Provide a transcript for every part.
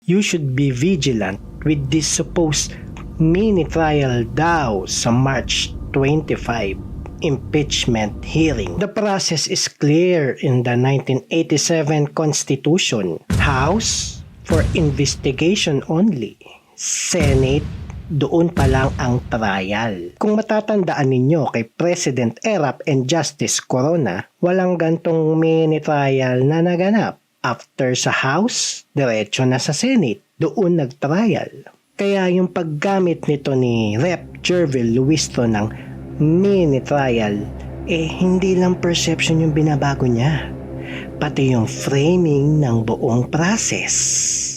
You should be vigilant with this supposed mini trial daw sa March 25 impeachment hearing. The process is clear in the 1987 Constitution. House for investigation only. Senate, doon pa lang ang trial. Kung matatandaan ninyo kay President Erap and Justice Corona, walang gantong mini trial na naganap. After sa House, diretso na sa Senate. Doon nag-trial. Kaya yung paggamit nito ni Rep. Jervil Luistro ng mini trial, hindi lang perception yung binabago niya. Pati yung framing ng buong process.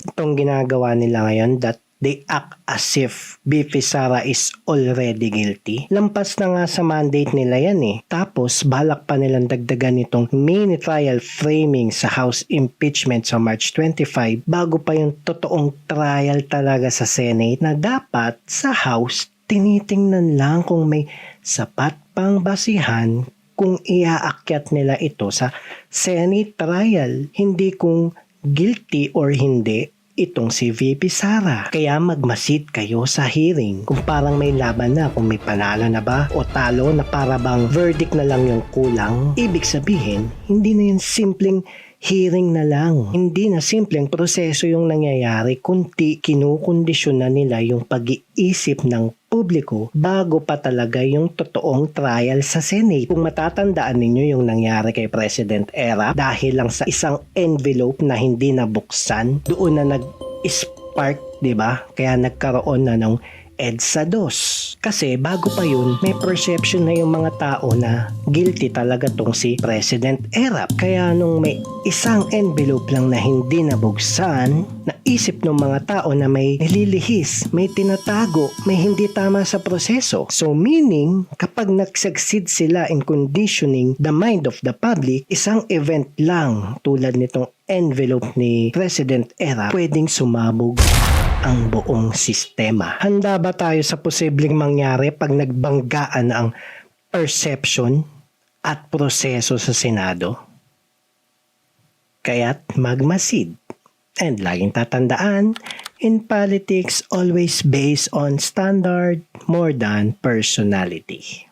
Itong ginagawa nila ngayon that they act as if BP Sara is already guilty. Lampas na nga sa mandate nila yan Tapos balak pa nilang dagdagan itong mini trial framing sa House impeachment sa March 25 bago pa yung totoong trial talaga sa Senate na dapat sa House tinitingnan lang kung may sapat pang basihan kung iaakyat nila ito sa Senate trial, hindi kung guilty or hindi itong si VP Sara. Kaya magmasid kayo sa hearing kung parang may laban na, kung may panalo na ba o talo na para bang verdict na lang yung kulang. Ibig sabihin, hindi na yung simpleng hearing na lang. Hindi na simpleng proseso yung nangyayari, kundi kinukondisyon na nila yung pag-iisip ng publiko bago pa talaga yung totoong trial sa Senate. Kung matatandaan ninyo yung nangyari kay President Erap dahil lang sa isang envelope na hindi nabuksan, doon na nag-spark, di ba? Kaya nagkaroon na ng EDSA 2. Kasi bago pa yun, may perception na yung mga tao na guilty talaga tong si President Erap. Kaya nung may isang envelope lang na hindi nabuksan, naisip ng mga tao na may nililihis, may tinatago, may hindi tama sa proseso. So meaning, kapag nag-succeed sila in conditioning the mind of the public, isang event lang tulad nitong envelope ni President Erap, pwedeng sumabog ang buong sistema. Handa ba tayo sa posibleng mangyari pag nagbanggaan ang perception at proseso sa Senado? Kaya't magmasid. And laging tatandaan, in politics, always based on standard more than personality.